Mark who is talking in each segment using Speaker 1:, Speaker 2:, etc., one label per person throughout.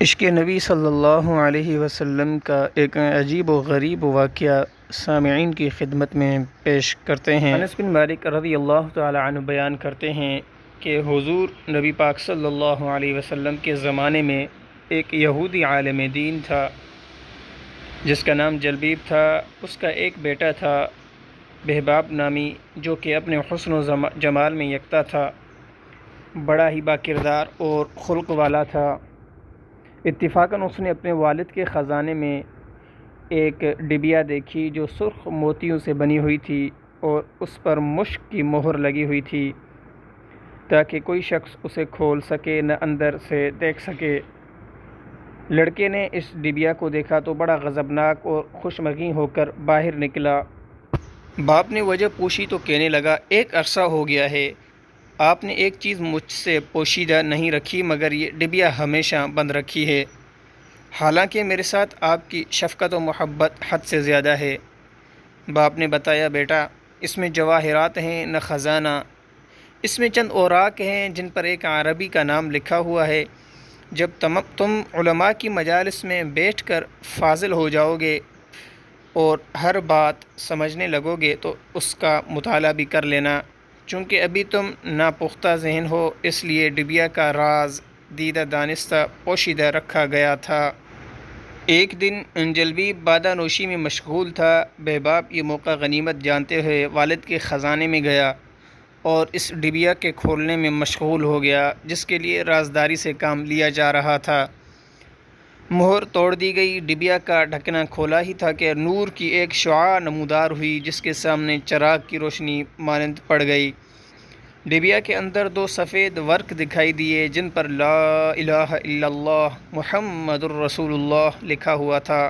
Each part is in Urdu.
Speaker 1: عشق نبی صلی اللہ علیہ وسلم کا ایک عجیب و غریب واقعہ سامعین کی خدمت میں پیش کرتے ہیں۔ انس بن مالک رضی اللہ تعالی عنہ بیان کرتے ہیں کہ حضور نبی پاک صلی اللہ علیہ وسلم کے زمانے میں ایک یہودی عالم دین تھا جس کا نام جلبیب تھا۔ اس کا ایک بیٹا تھا بہباب نامی، جو کہ اپنے حسن و جمال میں یکتا تھا، بڑا ہی با کردار اور خلق والا تھا۔ اتفاقاً اس نے اپنے والد کے خزانے میں ایک ڈبیا دیکھی جو سرخ موتیوں سے بنی ہوئی تھی اور اس پر مشک کی مہر لگی ہوئی تھی تاکہ کوئی شخص اسے کھول سکے نہ اندر سے دیکھ سکے۔ لڑکے نے اس ڈبیا کو دیکھا تو بڑا غضبناک اور خوشمگیں ہو کر باہر نکلا۔ باپ نے وجہ پوچھی تو کہنے لگا، ایک عرصہ ہو گیا ہے آپ نے ایک چیز مجھ سے پوشیدہ نہیں رکھی مگر یہ ڈبیا ہمیشہ بند رکھی ہے، حالانکہ میرے ساتھ آپ کی شفقت و محبت حد سے زیادہ ہے۔ باپ نے بتایا، بیٹا اس میں جواہرات ہیں نہ خزانہ، اس میں چند اوراق ہیں جن پر ایک عربی کا نام لکھا ہوا ہے۔ جب تم علماء کی مجالس میں بیٹھ کر فاضل ہو جاؤ گے اور ہر بات سمجھنے لگو گے تو اس کا مطالعہ بھی کر لینا، چونکہ ابھی تم ناپختہ ذہن ہو، اس لیے ڈبیا کا راز دیدہ دانستہ پوشیدہ رکھا گیا تھا۔ ایک دن جلبیب بادہ نوشی میں مشغول تھا۔ بہباب یہ موقع غنیمت جانتے ہوئے والد کے خزانے میں گیا اور اس ڈبیا کے کھولنے میں مشغول ہو گیا جس کے لیے رازداری سے کام لیا جا رہا تھا۔ مہر توڑ دی گئی، ڈبیا کا ڈھکنا کھولا ہی تھا کہ نور کی ایک شعاع نمودار ہوئی جس کے سامنے چراغ کی روشنی مانند پڑ گئی۔ ڈبیا کے اندر دو سفید ورق دکھائی دیے جن پر لا الہ الا اللہ محمد الرسول اللہ لکھا ہوا تھا۔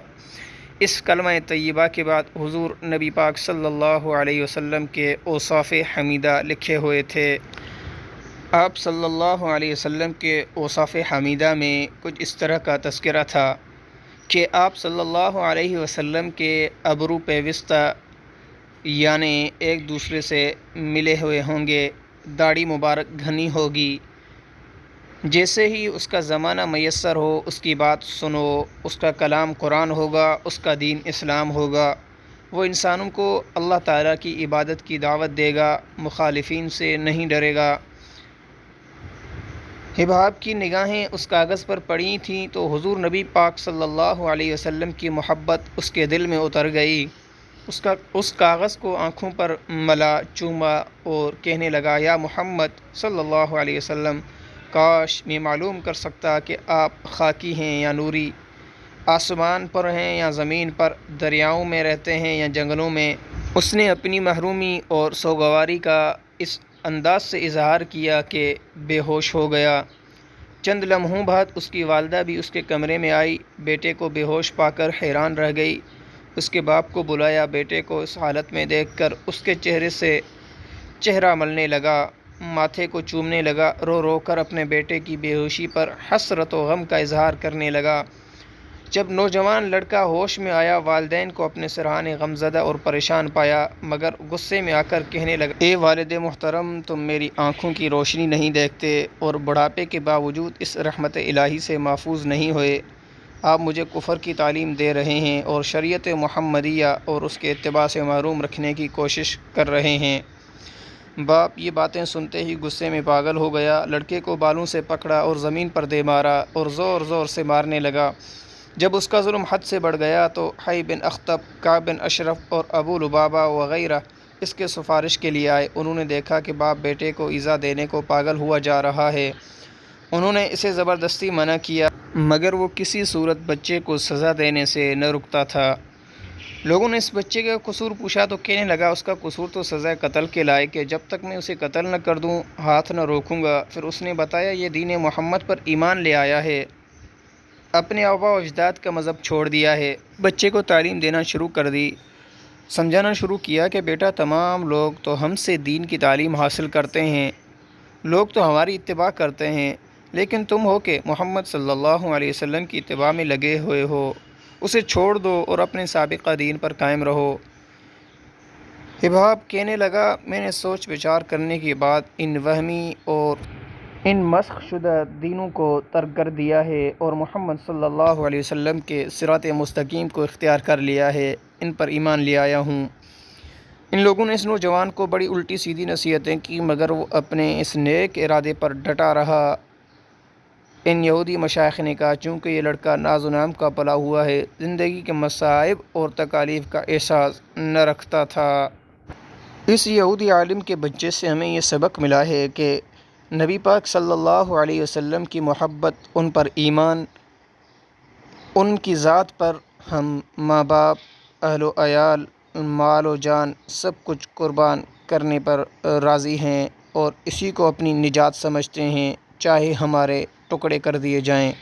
Speaker 1: اس کلمہ طیبہ کے بعد حضور نبی پاک صلی اللہ علیہ وسلم کے اوصاف حمیدہ لکھے ہوئے تھے۔ آپ صلی اللہ علیہ وسلم کے اوصاف حمیدہ میں کچھ اس طرح کا تذکرہ تھا کہ آپ صلی اللہ علیہ وسلم کے ابرو پیوستہ، یعنی ایک دوسرے سے ملے ہوئے ہوں گے، داڑھی مبارک گھنی ہوگی، جیسے ہی اس کا زمانہ میسر ہو اس کی بات سنو، اس کا کلام قرآن ہوگا، اس کا دین اسلام ہوگا، وہ انسانوں کو اللہ تعالیٰ کی عبادت کی دعوت دے گا، مخالفین سے نہیں ڈرے گا۔ بہباب کی نگاہیں اس کاغذ پر پڑی تھیں تو حضور نبی پاک صلی اللہ علیہ وسلم کی محبت اس کے دل میں اتر گئی۔ اس کاغذ کو آنکھوں پر ملا، چوما اور کہنے لگا، یا محمد صلی اللہ علیہ وسلم، کاش میں معلوم کر سکتا کہ آپ خاکی ہیں یا نوری، آسمان پر ہیں یا زمین پر، دریاؤں میں رہتے ہیں یا جنگلوں میں۔ اس نے اپنی محرومی اور سوگواری کا اس انداز سے اظہار کیا کہ بے ہوش ہو گیا۔ چند لمحوں بعد اس کی والدہ بھی اس کے کمرے میں آئی، بیٹے کو بے ہوش پا کر حیران رہ گئی۔ اس کے باپ کو بلایا، بیٹے کو اس حالت میں دیکھ کر اس کے چہرے سے چہرہ ملنے لگا، ماتھے کو چومنے لگا، رو رو کر اپنے بیٹے کی بے ہوشی پر حسرت و غم کا اظہار کرنے لگا۔ جب نوجوان لڑکا ہوش میں آیا، والدین کو اپنے سرحانے غمزدہ اور پریشان پایا، مگر غصے میں آ کر کہنے لگا، اے والد محترم، تم میری آنکھوں کی روشنی نہیں دیکھتے اور بڑھاپے کے باوجود اس رحمت الہی سے محفوظ نہیں ہوئے۔ آپ مجھے کفر کی تعلیم دے رہے ہیں اور شریعت محمدیہ اور اس کے اتباع سے محروم رکھنے کی کوشش کر رہے ہیں۔ باپ یہ باتیں سنتے ہی غصے میں پاگل ہو گیا، لڑکے کو بالوں سے پکڑا اور زمین پر دے مارا اور زور زور سے مارنے لگا۔ جب اس کا ظلم حد سے بڑھ گیا تو حی بن اخطب، کعب بن اشرف اور ابو لبابہ وغیرہ اس کے سفارش کے لیے آئے۔ انہوں نے دیکھا کہ باپ بیٹے کو ایذا دینے کو پاگل ہوا جا رہا ہے۔ انہوں نے اسے زبردستی منع کیا مگر وہ کسی صورت بچے کو سزا دینے سے نہ رکتا تھا۔ لوگوں نے اس بچے کا قصور پوچھا تو کہنے لگا، اس کا قصور تو سزا قتل کے لائق ہے، جب تک میں اسے قتل نہ کر دوں ہاتھ نہ روکوں گا۔ پھر اس نے بتایا، یہ دین محمد پر ایمان لے آیا ہے، اپنے آباء و اجداد کا مذہب چھوڑ دیا ہے۔ بچے کو تعلیم دینا شروع کر دی، سمجھانا شروع کیا کہ بیٹا، تمام لوگ تو ہم سے دین کی تعلیم حاصل کرتے ہیں، لوگ تو ہماری اتباع کرتے ہیں، لیکن تم ہو کہ محمد صلی اللہ علیہ وسلم کی اتباع میں لگے ہوئے ہو، اسے چھوڑ دو اور اپنے سابقہ دین پر قائم رہو۔ بہباب کہنے لگا، میں نے سوچ بچار کرنے کے بعد ان وہمی اور ان مسخ شدہ دینوں کو ترک کر دیا ہے اور محمد صلی اللہ علیہ وسلم کے صراط مستقیم کو اختیار کر لیا ہے، ان پر ایمان لے آیا ہوں۔ ان لوگوں نے اس نوجوان کو بڑی الٹی سیدھی نصیحتیں کی، مگر وہ اپنے اس نیک ارادے پر ڈٹا رہا۔ ان یہودی مشائخ نے کہا چونکہ یہ لڑکا ناز و نام کا پلا ہوا ہے، زندگی کے مصائب اور تکالیف کا احساس نہ رکھتا تھا۔ اس یہودی عالم کے بچے سے ہمیں یہ سبق ملا ہے کہ نبی پاک صلی اللہ علیہ وسلم کی محبت، ان پر ایمان، ان کی ذات پر ہم ماں باپ، اہل و عیال، مال و جان سب کچھ قربان کرنے پر راضی ہیں اور اسی کو اپنی نجات سمجھتے ہیں، چاہے ہمارے ٹکڑے کر دیے جائیں۔